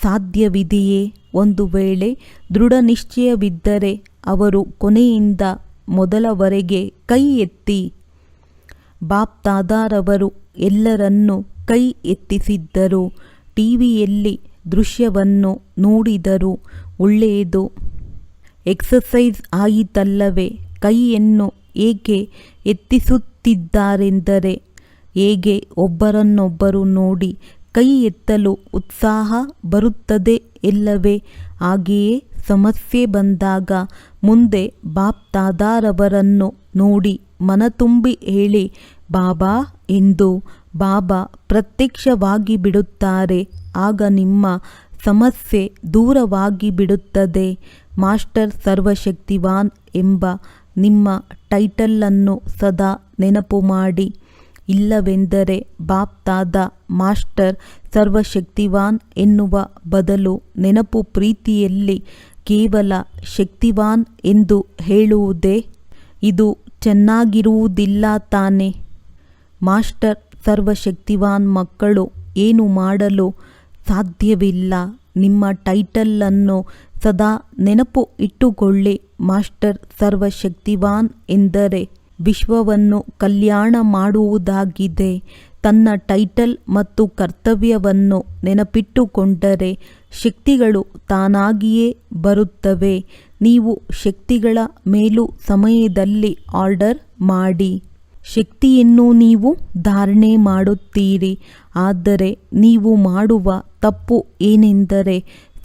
ಸಾಧ್ಯವಿದೆಯೇ? ಒಂದು ವೇಳೆ ದೃಢ ನಿಶ್ಚಯವಿದ್ದರೆ ಅವರು ಕೊನೆಯಿಂದ ಮೊದಲವರೆಗೆ ಕೈ ಎತ್ತಿ. ಬಾಪ್ ದಾದಾರವರು ಎಲ್ಲರನ್ನೂ ಕೈ ಎತ್ತಿಸಿದ್ದರು. ಟಿವಿಯಲ್ಲಿ ದೃಶ್ಯವನ್ನು ನೋಡಿದರು. ಒಳ್ಳೆಯದು. ಎಕ್ಸಸೈಸ್ ಆಯಿತಲ್ಲವೇ? ಕೈಯನ್ನು ಏಕೆ ಎತ್ತಿಸುತ್ತಿದ್ದಾರೆಂದರೆ ಹೇಗೆ ಒಬ್ಬರನ್ನೊಬ್ಬರು ನೋಡಿ ಕೈ ಎತ್ತಲು ಉತ್ಸಾಹ ಬರುತ್ತದೆ ಎಲ್ಲವೇ ಹಾಗೆಯೇ ಸಮಸ್ಯೆ ಬಂದಾಗ ಮುಂದೆ ಬಾಪ್ ದಾದಾರವರನ್ನು ನೋಡಿ ಮನತುಂಬಿ ಹೇಳಿ ಬಾಬಾ ಎಂದು ಬಾಬಾ ಪ್ರತ್ಯಕ್ಷವಾಗಿ ಬಿಡುತ್ತಾರೆ. ಆಗ ನಿಮ್ಮ ಸಮಸ್ಯೆ ದೂರವಾಗಿ ಬಿಡುತ್ತದೆ. ಮಾಸ್ಟರ್ ಸರ್ವಶಕ್ತಿವಾನ್ ಎಂಬ ನಿಮ್ಮ ಟೈಟಲನ್ನು ಸದಾ ನೆನಪು ಮಾಡಿ. ಇಲ್ಲವೆಂದರೆ ಬಾಪ್ ದಾದಾ ಮಾಸ್ಟರ್ ಸರ್ವಶಕ್ತಿವಾನ್ ಎನ್ನುವ ಬದಲು ನೆನಪು ಪ್ರೀತಿಯಲ್ಲಿ ಕೇವಲ ಶಕ್ತಿವಾನ್ ಎಂದು ಹೇಳುವುದೇ ಇದು ಚೆನ್ನಾಗಿರುವುದಿಲ್ಲ ತಾನೆ. ಮಾಸ್ಟರ್ ಸರ್ವಶಕ್ತಿವಾನ್ ಮಕ್ಕಳು ಏನು ಮಾಡಲು ಸಾಧ್ಯವಿಲ್ಲ. ನಿಮ್ಮ ಟೈಟಲನ್ನು ಸದಾ ನೆನಪು ಇಟ್ಟುಕೊಳ್ಳಿ. ಮಾಸ್ಟರ್ ಸರ್ವಶಕ್ತಿವಾನ್ ಎಂದರೆ ವಿಶ್ವವನ್ನು ಕಲ್ಯಾಣ ಮಾಡುವುದಾಗಿದೆ. ತನ್ನ ಟೈಟಲ್ ಮತ್ತು ಕರ್ತವ್ಯವನ್ನು ನೆನಪಿಟ್ಟುಕೊಂಡರೆ ಶಕ್ತಿಗಳು ತಾನಾಗಿಯೇ ಬರುತ್ತವೆ. ನೀವು ಶಕ್ತಿಗಳ ಮೇಲೂ ಸಮಯದಲ್ಲಿ ಆರ್ಡರ್ ಮಾಡಿ ಶಕ್ತಿಯನ್ನು ನೀವು ಧಾರಣೆ ಮಾಡುತ್ತೀರಿ. ಆದರೆ ನೀವು ಮಾಡುವ ತಪ್ಪು ಏನೆಂದರೆ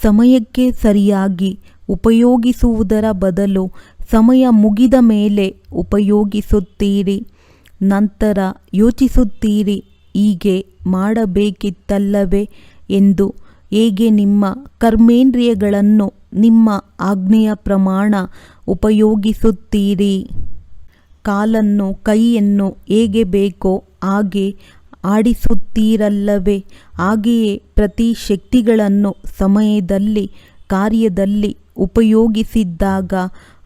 ಸಮಯಕ್ಕೆ ಸರಿಯಾಗಿ ಉಪಯೋಗಿಸುವುದರ ಬದಲು ಸಮಯ ಮುಗಿದ ಮೇಲೆ ಉಪಯೋಗಿಸುತ್ತೀರಿ. ನಂತರ ಯೋಚಿಸುತ್ತೀರಿ ಹೀಗೆ ಮಾಡಬೇಕಿತ್ತಲ್ಲವೇ ಎಂದು. ಹೇಗೆ ನಿಮ್ಮ ಕರ್ಮೇಂದ್ರಿಯಗಳನ್ನು ನಿಮ್ಮ ಆಜ್ಞೆಯ ಪ್ರಮಾಣ ಉಪಯೋಗಿಸುತ್ತೀರಿ. ಕಾಲನ್ನು ಕೈಯನ್ನು ಹೇಗೆ ಬೇಕೋ ಹಾಗೆ ಆಡಿಸುತ್ತೀರಲ್ಲವೇ. ಹಾಗೆಯೇ ಪ್ರತಿ ಶಕ್ತಿಗಳನ್ನು ಸಮಯದಲ್ಲಿ ಕಾರ್ಯದಲ್ಲಿ ಉಪಯೋಗಿಸಿದ್ದಾಗ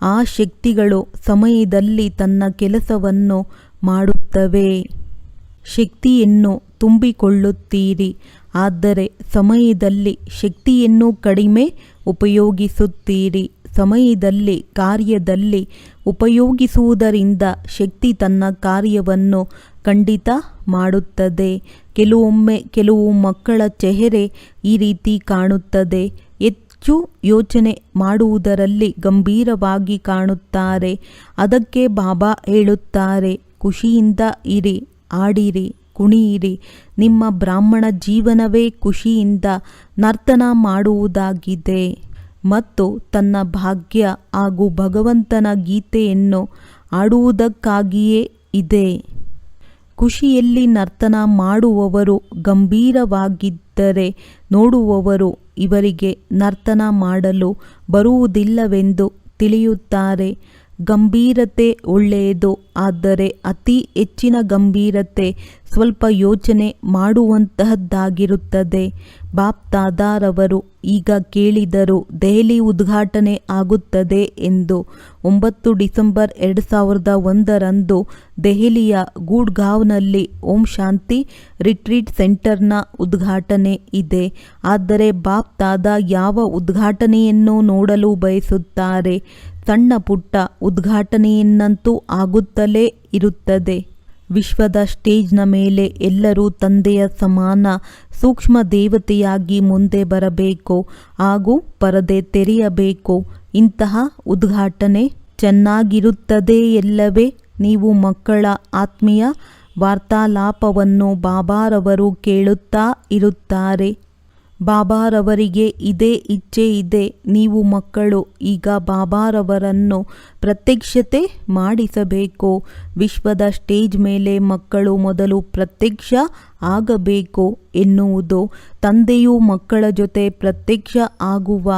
ಆ ಶಕ್ತಿಗಳು ಸಮಯದಲ್ಲಿ ತನ್ನ ಕೆಲಸವನ್ನು ಮಾಡುತ್ತವೆ. ಶಕ್ತಿಯನ್ನು ತುಂಬಿಕೊಳ್ಳುತ್ತೀರಿ. ಆದರೆ ಸಮಯದಲ್ಲಿ ಶಕ್ತಿಯನ್ನು ಕಡಿಮೆ ಉಪಯೋಗಿಸುತ್ತೀರಿ. ಸಮಯದಲ್ಲಿ ಕಾರ್ಯದಲ್ಲಿ ಉಪಯೋಗಿಸುವುದರಿಂದ ಶಕ್ತಿ ತನ್ನ ಕಾರ್ಯವನ್ನು ಖಂಡಿತ ಮಾಡುತ್ತದೆ. ಕೆಲವೊಮ್ಮೆ ಕೆಲವು ಮಕ್ಕಳ ಚೆಹರೆ ಈ ರೀತಿ ಕಾಣುತ್ತದೆ. ಹೆಚ್ಚು ಯೋಚನೆ ಮಾಡುವುದರಲ್ಲಿ ಗಂಭೀರವಾಗಿ ಕಾಣುತ್ತಾರೆ. ಅದಕ್ಕೆ ಬಾಬಾ ಹೇಳುತ್ತಾರೆ, ಖುಷಿಯಿಂದ ಇರಿ, ಆಡಿರಿ, ಕುಣಿಯಿರಿ. ನಿಮ್ಮ ಬ್ರಾಹ್ಮಣ ಜೀವನವೇ ಖುಷಿಯಿಂದ ನರ್ತನ ಮಾಡುವುದಾಗಿದೆ ಮತ್ತು ತನ್ನ ಭಾಗ್ಯ ಹಾಗೂ ಭಗವಂತನ ಗೀತೆಯನ್ನು ಆಡುವುದಕ್ಕಾಗಿಯೇ ಇದೆ. ಖುಷಿಯಲ್ಲಿ ನರ್ತನ ಮಾಡುವವರು ಗಂಭೀರವಾಗಿದ್ದರೆ ನೋಡುವವರು ಇವರಿಗೆ ನರ್ತನ ಮಾಡಲು ಬರುವುದಿಲ್ಲವೆಂದು ತಿಳಿಯುತ್ತಾರೆ. ಗಂಭೀರತೆ ಒಳ್ಳೆಯದು, ಆದರೆ ಅತಿ ಹೆಚ್ಚಿನ ಗಂಭೀರತೆ ಸ್ವಲ್ಪ ಯೋಚನೆ ಮಾಡುವಂತಹದ್ದಾಗಿರುತ್ತದೆ. ಬಾಪ್ ದಾದಾರವರು ಈಗ ಕೇಳಿದರು ದೆಹಲಿ ಉದ್ಘಾಟನೆ ಆಗುತ್ತದೆ ಎಂದು. 9 ಡಿಸೆಂಬರ್ 2001ರಂದು ದೆಹಲಿಯ ಗೂಡ್ಗಾವ್ನಲ್ಲಿ ಓಂ ಶಾಂತಿ ರಿಟ್ರೀಟ್ ಸೆಂಟರ್ನ ಉದ್ಘಾಟನೆ ಇದೆ. ಆದರೆ ಬಾಪ್ ದಾದಾ ಯಾವ ಉದ್ಘಾಟನೆಯನ್ನು ನೋಡಲು ಬಯಸುತ್ತಾರೆ? ಸಣ್ಣ ಪುಟ್ಟ ಉದ್ಘಾಟನೆಯನ್ನಂತೂ ಆಗುತ್ತಲೇ ಇರುತ್ತದೆ. ವಿಶ್ವದ ಸ್ಟೇಜ್ನ ಮೇಲೆ ಎಲ್ಲರೂ ತಂದೆಯ ಸಮಾನ ಸೂಕ್ಷ್ಮ ದೇವತೆಯಾಗಿ ಮುಂದೆ ಬರಬೇಕು ಹಾಗೂ ಪರದೆ ತೆರೆಯಬೇಕು. ಇಂತಹ ಉದ್ಘಾಟನೆ ಚೆನ್ನಾಗಿರುತ್ತದೆಯಲ್ಲವೇ? ನೀವು ಮಕ್ಕಳ ಆತ್ಮೀಯ ವಾರ್ತಾಲಾಪವನ್ನು ಬಾಬಾರವರು ಕೇಳುತ್ತಾ ಇರುತ್ತಾರೆ. ಬಾಬಾರವರಿಗೆ ಇದೇ ಇಚ್ಛೆ ಇದೆ. ನೀವು ಮಕ್ಕಳು ಈಗ ಬಾಬಾರವರನ್ನು ಪ್ರತ್ಯಕ್ಷತೆ ಮಾಡಿಸಬೇಕು. ವಿಶ್ವದ ಸ್ಟೇಜ್ ಮೇಲೆ ಮಕ್ಕಳು ಮೊದಲು ಪ್ರತ್ಯಕ್ಷ ಆಗಬೇಕು ಎನ್ನುವುದು. ತಂದೆಯು ಮಕ್ಕಳ ಜೊತೆ ಪ್ರತ್ಯಕ್ಷ ಆಗುವ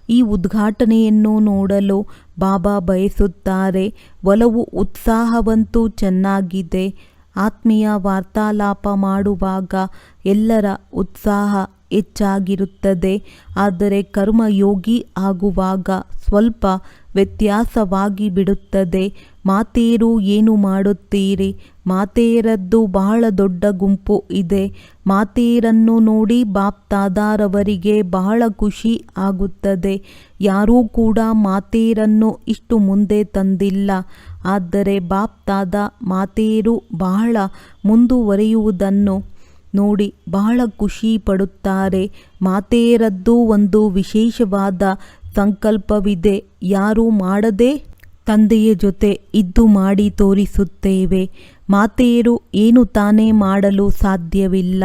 ಈ ಉದ್ಘಾಟನೆಯನ್ನು ನೋಡಲು ಬಾಬಾ ಬಯಸುತ್ತಾರೆ. ಒಲವು ಉತ್ಸಾಹವಂತೂ ಚೆನ್ನಾಗಿದೆ. ಆತ್ಮೀಯ ವಾರ್ತಾಲಾಪ ಮಾಡುವಾಗ ಎಲ್ಲರ ಉತ್ಸಾಹ ಹೆಚ್ಚಾಗಿರುತ್ತದೆ. ಆದರೆ ಕರ್ಮಯೋಗಿ ಆಗುವಾಗ ಸ್ವಲ್ಪ ವ್ಯತ್ಯಾಸವಾಗಿ ಬಿಡುತ್ತದೆ. ಮಾತೆಯರು ಏನು ಮಾಡುತ್ತೀರಿ? ಮಾತೆಯರದ್ದು ಬಹಳ ದೊಡ್ಡ ಗುಂಪು ಇದೆ. ಮಾತೆಯರನ್ನು ನೋಡಿ ಬಾಪ್ ದಾದಾರವರಿಗೆ ಬಹಳ ಖುಷಿ ಆಗುತ್ತದೆ. ಯಾರೂ ಕೂಡ ಮಾತೆಯರನ್ನು ಇಷ್ಟು ಮುಂದೆ ತಂದಿಲ್ಲ. ಆದರೆ ಬಾಪ್ ದಾದಾ ಮಾತೆಯರು ಬಹಳ ಮುಂದುವರಿಯುವುದನ್ನು ನೋಡಿ ಬಹಳ ಖುಷಿ ಪಡುತ್ತಾರೆ. ಮಾತೆಯರದ್ದು ಒಂದು ವಿಶೇಷವಾದ ಸಂಕಲ್ಪವಿದೆ. ಯಾರೂ ಮಾಡದೆ ತಂದೆಯ ಜೊತೆ ಇದ್ದು ಮಾಡಿ ತೋರಿಸುತ್ತೇವೆ. ಮಾತೆಯರು ಏನು ತಾನೇ ಮಾಡಲು ಸಾಧ್ಯವಿಲ್ಲ.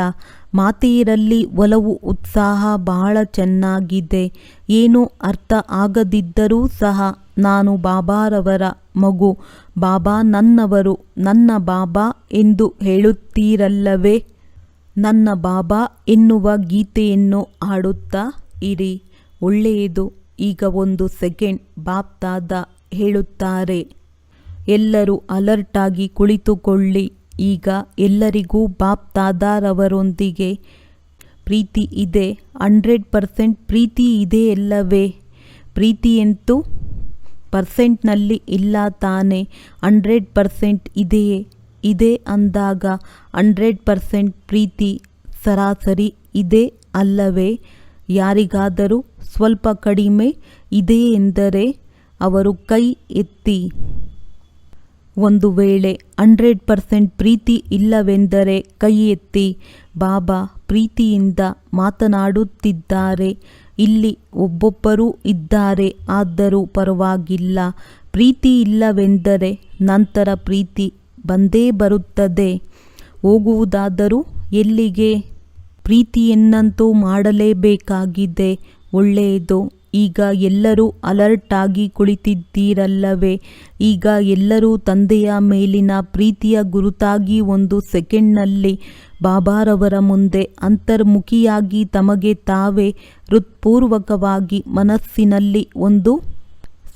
ಮಾತೆಯರಲ್ಲಿ ಒಲವು ಉತ್ಸಾಹ ಬಹಳ ಚೆನ್ನಾಗಿದೆ. ಏನು ಅರ್ಥ ಆಗದಿದ್ದರೂ ಸಹ ನಾನು ಬಾಬಾರವರ ಮಗು, ಬಾಬಾ ನನ್ನವರು, ನನ್ನ ಬಾಬಾ ಎಂದು ಹೇಳುತ್ತೀರಲ್ಲವೇ. ನನ್ನ ಬಾಬಾ ಎನ್ನುವ ಗೀತೆಯನ್ನು ಹಾಡುತ್ತಾ ಇರಿ. ಒಳ್ಳೆಯದು. ಈಗ 1 ಸೆಕೆಂಡ್ ಬಾಪ್ ದಾದಾ ಹೇಳುತ್ತಾರೆ. ಎಲ್ಲರೂ ಅಲರ್ಟಾಗಿ ಕುಳಿತುಕೊಳ್ಳಿ. ಈಗ ಎಲ್ಲರಿಗೂ ಬಾಪ್ ದಾದಾರವರೊಂದಿಗೆ ಪ್ರೀತಿ ಇದೆ. 100% ಪ್ರೀತಿ ಇದೆಯಲ್ಲವೇ? ಪ್ರೀತಿಯಂತೂ ಪರ್ಸೆಂಟ್ನಲ್ಲಿ ಇಲ್ಲ ತಾನೆ. 100% ಇದೆಯೇ? ಇದೆ ಅಂದಾಗ 100% ಪ್ರೀತಿ ಸರಾಸರಿ ಇದೆ ಅಲ್ಲವೇ? ಯಾರಿಗಾದರೂ ಸ್ವಲ್ಪ ಕಡಿಮೆ ಇದೆ ಎಂದರೆ ಅವರು ಕೈ ಎತ್ತಿ. ಒಂದು ವೇಳೆ 100% ಪ್ರೀತಿ ಇಲ್ಲವೆಂದರೆ ಕೈ ಎತ್ತಿ. ಬಾಬಾ ಪ್ರೀತಿಯಿಂದ ಮಾತನಾಡುತ್ತಿದ್ದಾರೆ. ಇಲ್ಲಿ ಒಬ್ಬೊಬ್ಬರೂ ಇದ್ದಾರೆ, ಆದರೂ ಪರವಾಗಿಲ್ಲ. ಪ್ರೀತಿ ಇಲ್ಲವೆಂದರೆ ನಂತರ ಪ್ರೀತಿ ಬಂದೇ ಬರುತ್ತದೆ. ಹೋಗುವುದಾದರೂ ಎಲ್ಲಿಗೆ? ಪ್ರೀತಿಯನ್ನಂತೂ ಮಾಡಲೇಬೇಕಾಗಿದೆ. ಒಳ್ಳೆಯದು. ಈಗ ಎಲ್ಲರೂ ಅಲರ್ಟಾಗಿ ಕುಳಿತಿದ್ದೀರಲ್ಲವೇ? ಈಗ ಎಲ್ಲರೂ ತಂದೆಯ ಮೇಲಿನ ಪ್ರೀತಿಯ ಗುರುತಾಗಿ 1 ಸೆಕೆಂಡ್ನಲ್ಲಿ ಬಾಬಾರವರ ಮುಂದೆ ಅಂತರ್ಮುಖಿಯಾಗಿ ತಮಗೆ ತಾವೇ ಹೃತ್ಪೂರ್ವಕವಾಗಿ ಮನಸ್ಸಿನಲ್ಲಿ ಒಂದು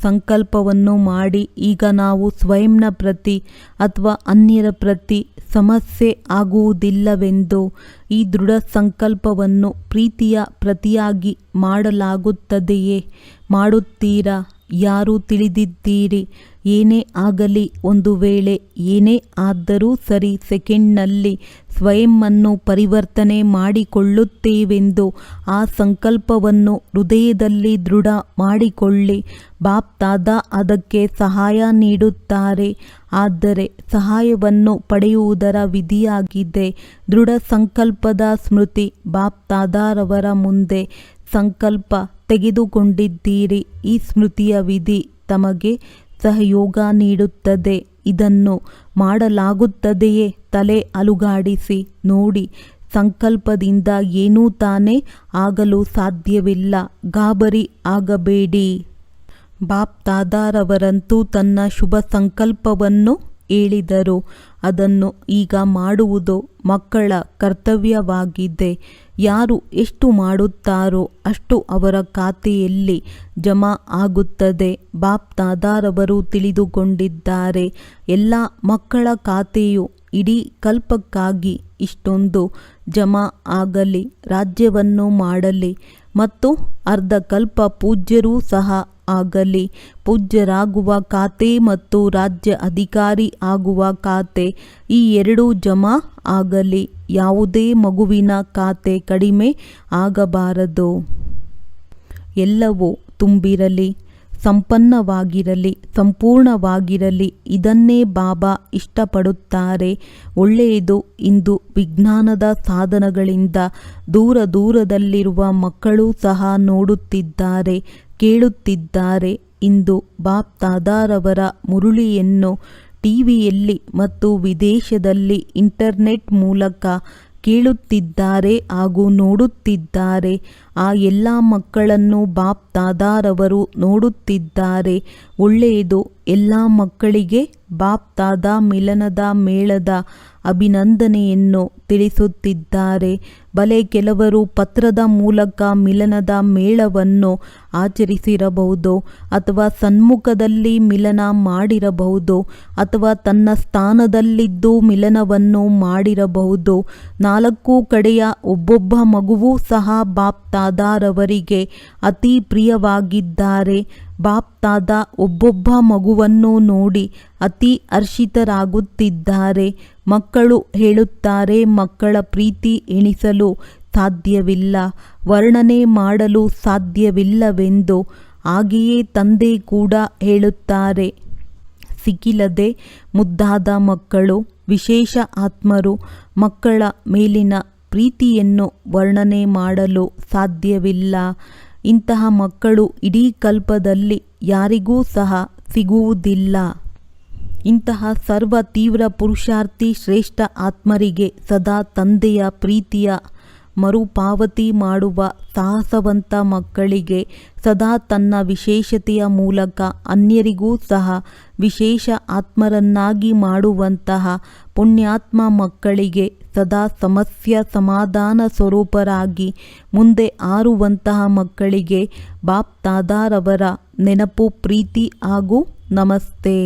ಸಂಕಲ್ಪವನ್ನು ಮಾಡಿ, ಈಗ ನಾವು ಸ್ವಯಂನ ಪ್ರತಿ ಅಥವಾ ಅನ್ಯರ ಪ್ರತಿ ಸಮಸ್ಯೆ ಆಗುವುದಿಲ್ಲವೆಂದು ಈ ದೃಢ ಸಂಕಲ್ಪವನ್ನು ಪ್ರೀತಿಯ ಪ್ರತಿಯಾಗಿ ಮಾಡಲಾಗುತ್ತದೆಯೇ? ಮಾಡುತ್ತೀರಾ? ಯಾರು ತಿಳಿದಿದ್ದೀರಿ? ಏನೇ ಆಗಲಿ, ಒಂದು ವೇಳೆ ಏನೇ ಆದರೂ ಸರಿ, ಸೆಕೆಂಡ್ನಲ್ಲಿ ಸ್ವಯಂವನ್ನು ಪರಿವರ್ತನೆ ಮಾಡಿಕೊಳ್ಳುತ್ತೇವೆಂದು ಆ ಸಂಕಲ್ಪವನ್ನು ಹೃದಯದಲ್ಲಿ ದೃಢ ಮಾಡಿಕೊಳ್ಳಿ. ಬಾಪ್ ದಾದಾ ಅದಕ್ಕೆ ಸಹಾಯ ನೀಡುತ್ತಾರೆ. ಆದರೆ ಸಹಾಯವನ್ನು ಪಡೆಯುವುದರ ವಿಧಿಯಾಗಿದೆ ದೃಢ ಸಂಕಲ್ಪದ ಸ್ಮೃತಿ. ಬಾಪ್ ದಾದಾರವರ ಮುಂದೆ ಸಂಕಲ್ಪ ತೆಗೆದುಕೊಂಡಿದ್ದೀರಿ. ಈ ಸ್ಮೃತಿಯ ವಿಧಿ ತಮಗೆ ಸಹಯೋಗ ನೀಡುತ್ತದೆ. ಇದನ್ನು ಮಾಡಲಾಗುತ್ತದೆಯೇ? ತಲೆ ಅಲುಗಾಡಿಸಿ ನೋಡಿ. ಸಂಕಲ್ಪದಿಂದ ಏನೂ ತಾನೇ ಆಗಲು ಸಾಧ್ಯವಿಲ್ಲ. ಗಾಬರಿ ಆಗಬೇಡಿ. ಬಾಪ್ ದಾದಾರವರಂತೂ ತನ್ನ ಶುಭ ಸಂಕಲ್ಪವನ್ನು ಹೇಳಿದರು. ಅದನ್ನು ಈಗ ಮಾಡುವುದು ಮಕ್ಕಳ ಕರ್ತವ್ಯವಾಗಿದೆ. ಯಾರು ಎಷ್ಟು ಮಾಡುತ್ತಾರೋ ಅಷ್ಟು ಅವರ ಖಾತೆಯಲ್ಲಿ ಜಮಾ ಆಗುತ್ತದೆ. ಬಾಪ್ ದಾದಾರವರು ತಿಳಿದುಕೊಂಡಿದ್ದಾರೆ. ಎಲ್ಲ ಮಕ್ಕಳ ಖಾತೆಯು ಇಡೀ ಕಲ್ಪಕ್ಕಾಗಿ ಇಷ್ಟೊಂದು ಜಮಾ ಆಗಲಿ, ರಾಜ್ಯವನ್ನು ಮಾಡಲಿ ಮತ್ತು ಅರ್ಧ ಕಲ್ಪ ಪೂಜ್ಯರೂ ಸಹ ಆಗಲಿ. ಪೂಜ್ಯರಾಗುವ ಖಾತೆ ಮತ್ತು ರಾಜ್ಯ ಅಧಿಕಾರಿ ಆಗುವ ಖಾತೆ, ಈ ಎರಡೂ ಜಮಾ ಆಗಲಿ. ಯಾವುದೇ ಮಗುವಿನ ಖಾತೆ ಕಡಿಮೆ ಆಗಬಾರದು. ಎಲ್ಲವೂ ತುಂಬಿರಲಿ, ಸಂಪನ್ನವಾಗಿರಲಿ, ಸಂಪೂರ್ಣವಾಗಿರಲಿ. ಇದನ್ನೇ ಬಾಬಾ ಇಷ್ಟಪಡುತ್ತಾರೆ. ಒಳ್ಳೆಯದು. ಇಂದು ವಿಜ್ಞಾನದ ಸಾಧನಗಳಿಂದ ದೂರ ದೂರದಲ್ಲಿರುವ ಮಕ್ಕಳೂ ಸಹ ನೋಡುತ್ತಿದ್ದಾರೆ, ಕೇಳುತ್ತಿದ್ದಾರೆ. ಇಂದು ಬಾಪ್ ದಾದಾರವರ ಮುರುಳಿಯನ್ನು ಟಿವಿಯಲ್ಲಿ ಮತ್ತು ವಿದೇಶದಲ್ಲಿ ಇಂಟರ್ನೆಟ್ ಮೂಲಕ ಕೇಳುತ್ತಿದ್ದಾರೆ ಹಾಗೂ ನೋಡುತ್ತಿದ್ದಾರೆ. ಆ ಎಲ್ಲ ಮಕ್ಕಳನ್ನು ಬಾಪ್ ದಾದಾರವರು ನೋಡುತ್ತಿದ್ದಾರೆ. ಒಳ್ಳೆಯದು. ಎಲ್ಲ ಮಕ್ಕಳಿಗೆ ಬಾಪ್ ದಾದಾ ಮಿಲನದ ಮೇಳದ ಅಭಿನಂದನೆಯನ್ನು ತಿಳಿಸುತ್ತಿದ್ದಾರೆ. ಬಲೆ ಕೆಲವರು ಪತ್ರದ ಮೂಲಕ ಮಿಲನದ ಮೇಳವನ್ನು ಆಚರಿಸಿರಬಹುದು, ಅಥವಾ ಸನ್ಮುಖದಲ್ಲಿ ಮಿಲನ ಮಾಡಿರಬಹುದು, ಅಥವಾ ತನ್ನ ಸ್ಥಾನದಲ್ಲಿದ್ದು ಮಿಲನವನ್ನು ಮಾಡಿರಬಹುದು. 4 ಕಡೆಯ ಒಬ್ಬೊಬ್ಬ ಮಗುವೂ ಸಹ ಬಾಪ್ ದಾದಾರವರಿಗೆ ಅತಿ ಪ್ರಿಯವಾಗಿದ್ದಾರೆ. ಬಾಪ್ ದಾದಾ ಒಬ್ಬೊಬ್ಬ ಮಗುವನ್ನು ನೋಡಿ ಅತಿ ಹರ್ಷಿತರಾಗುತ್ತಿದ್ದಾರೆ. ಮಕ್ಕಳು ಹೇಳುತ್ತಾರೆ, ಮಕ್ಕಳ ಪ್ರೀತಿ ಎಣಿಸಲು ಸಾಧ್ಯವಿಲ್ಲ, ವರ್ಣನೆ ಮಾಡಲು ಸಾಧ್ಯವಿಲ್ಲವೆಂದು. ಹಾಗೆಯೇ ತಂದೆ ಕೂಡ ಹೇಳುತ್ತಾರೆ, ಸಿಕ್ಕಿಲ್ಲದೆ ಮುದ್ದಾದ ಮಕ್ಕಳು, ವಿಶೇಷ ಆತ್ಮರು. ಮಕ್ಕಳ ಮೇಲಿನ ಪ್ರೀತಿಯನ್ನು ವರ್ಣನೆ ಮಾಡಲು ಸಾಧ್ಯವಿಲ್ಲ. ಇಂತಹ ಮಕ್ಕಳು ಇಡೀ ಕಲ್ಪದಲ್ಲಿ ಯಾರಿಗೂ ಸಹ ಸಿಗುವುದಿಲ್ಲ. ಇಂತಹ ಸರ್ವ ತೀವ್ರ ಪುರುಷಾರ್ಥಿ ಶ್ರೇಷ್ಠ ಆತ್ಮರಿಗೆ ಸದಾ ತಂದೆಯ ಪ್ರೀತಿಯ ಮರುಪಾವತಿ ಮಾಡುವ ಸಾಹಸವಂತ ಮಕ್ಕಳಿಗೆ ಸದಾ ತನ್ನ ವಿಶೇಷತೆಯ ಮೂಲಕ ಅನ್ಯರಿಗೂ ಸಹ ವಿಶೇಷ ಆತ್ಮರನ್ನಾಗಿ ಮಾಡುವಂತಹ ಪುಣ್ಯಾತ್ಮ ಮಕ್ಕಳಿಗೆ ಸದಾ ಸಮಸ್ಯ ಸಮಾಧಾನ ಸ್ವರೂಪರಾಗಿ ಮುಂದೆ ಆರುವಂತಹ ಮಕ್ಕಳಿಗೆ ಬಾಪ್ ದಾದಾರವರ ನೆನಪು ಪ್ರೀತಿ ಹಾಗೂ ನಮಸ್ತೆ.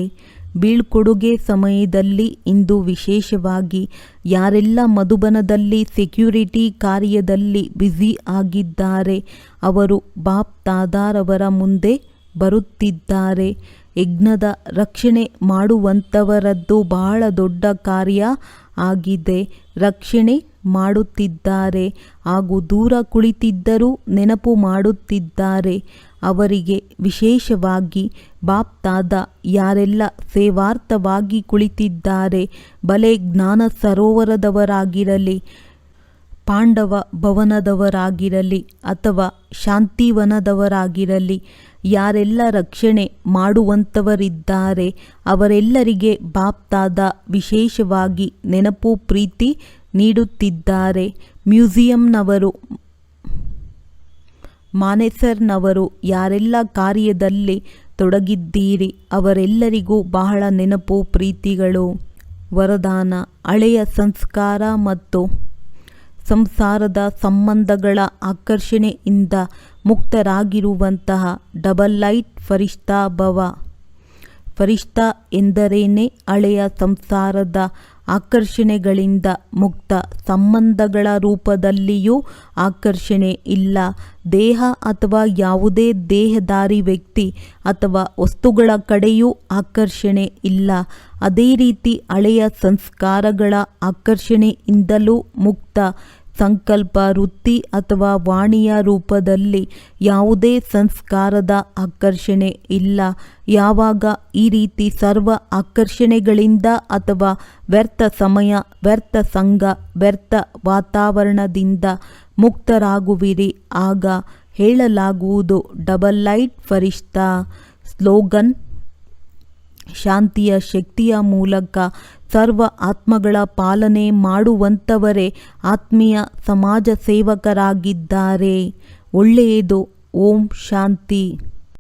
ಬೀಳ್ಕೊಡುಗೆ ಸಮಯದಲ್ಲಿ ಇಂದು ವಿಶೇಷವಾಗಿ ಯಾರೆಲ್ಲ ಮಧುಬನದಲ್ಲಿ ಸೆಕ್ಯೂರಿಟಿ ಕಾರ್ಯದಲ್ಲಿ ಬ್ಯುಸಿ ಆಗಿದ್ದಾರೆ ಅವರು ಬಾಪ್ ದಾದಾರವರ ಮುಂದೆ ಬರುತ್ತಿದ್ದಾರೆ. ಯಜ್ಞದ ರಕ್ಷಣೆ ಮಾಡುವಂಥವರದ್ದು ಬಹಳ ದೊಡ್ಡ ಕಾರ್ಯ ಆಗಿದೆ. ರಕ್ಷಣೆ ಮಾಡುತ್ತಿದ್ದಾರೆ ಹಾಗೂ ದೂರ ಕುಳಿತಿದ್ದರೂ ನೆನಪು ಮಾಡುತ್ತಿದ್ದಾರೆ. ಅವರಿಗೆ ವಿಶೇಷವಾಗಿ ಬಾಪ್ ದಾದಾ ಯಾರೆಲ್ಲ ಸೇವಾರ್ಥವಾಗಿ ಕುಳಿತಿದ್ದಾರೆ, ಬಲೆ ಜ್ಞಾನ ಸರೋವರದವರಾಗಿರಲಿ, ಪಾಂಡವ ಭವನದವರಾಗಿರಲಿ ಅಥವಾ ಶಾಂತಿವನದವರಾಗಿರಲಿ, ಯಾರೆಲ್ಲ ರಕ್ಷಣೆ ಮಾಡುವಂಥವರಿದ್ದಾರೆ ಅವರೆಲ್ಲರಿಗೆ ಬಾಪ್ ದಾದಾ ವಿಶೇಷವಾಗಿ ನೆನಪು ಪ್ರೀತಿ ನೀಡುತ್ತಿದ್ದಾರೆ. ಮ್ಯೂಸಿಯಂನವರು, ಮಾನೆಸರ್ನವರು ಯಾರೆಲ್ಲ ಕಾರ್ಯದಲ್ಲಿ ತೊಡಗಿದ್ದೀರಿ ಅವರೆಲ್ಲರಿಗೂ ಬಹಳ ನೆನಪು ಪ್ರೀತಿಗಳು. ವರದಾನ: ಹಳೆಯ ಸಂಸ್ಕಾರ ಮತ್ತು ಸಂಸಾರದ ಸಂಬಂಧಗಳ ಆಕರ್ಷಣೆಯಿಂದ ಮುಕ್ತರಾಗಿರುವಂತಹ ಡಬಲ್ ಲೈಟ್ ಫರಿಷ್ಠಾ ಭವ. ಫರಿಷ್ಠಾ ಎಂದರೇನೆ ಹಳೆಯ ಸಂಸಾರದ ಆಕರ್ಷಣೆಗಳಿಂದ ಮುಕ್ತ. ಸಂಬಂಧಗಳ ರೂಪದಲ್ಲಿಯೂ ಆಕರ್ಷಣೆ ಇಲ್ಲ. ದೇಹ ಅಥವಾ ಯಾವುದೇ ದೇಹಧಾರಿ ವ್ಯಕ್ತಿ ಅಥವಾ ವಸ್ತುಗಳ ಕಡೆಯೂ ಆಕರ್ಷಣೆ ಇಲ್ಲ. ಅದೇ ರೀತಿ ಹಳೆಯ ಸಂಸ್ಕಾರಗಳ ಆಕರ್ಷಣೆಯಿಂದಲೂ ಮುಕ್ತ. ಸಂಕಲ್ಪ, ವೃತ್ತಿ ಅಥವಾ ವಾಣಿಯ ರೂಪದಲ್ಲಿ ಯಾವುದೇ ಸಂಸ್ಕಾರದ ಆಕರ್ಷಣೆ ಇಲ್ಲ. ಯಾವಾಗ ಈ ರೀತಿ ಸರ್ವ ಆಕರ್ಷಣೆಗಳಿಂದ ಅಥವಾ ವ್ಯರ್ಥ ಸಮಯ, ವ್ಯರ್ಥ ಸಂಘ, ವ್ಯರ್ಥ ವಾತಾವರಣದಿಂದ ಮುಕ್ತರಾಗುವಿರಿ ಆಗ ಹೇಳಲಾಗುವುದು ಡಬಲ್ ಲೈಟ್ ಫರಿಷ್ಠಾ. ಸ್ಲೋಗನ್: ಶಾಂತಿಯ ಶಕ್ತಿಯ ಮೂಲಕ ಸರ್ವ ಆತ್ಮಗಳ ಪಾಲನೆ ಮಾಡುವಂಥವರೇ ಆತ್ಮೀಯ ಸಮಾಜ ಸೇವಕರಾಗಿದ್ದಾರೆ. ಒಳ್ಳೆಯದು. ಓಂ ಶಾಂತಿ.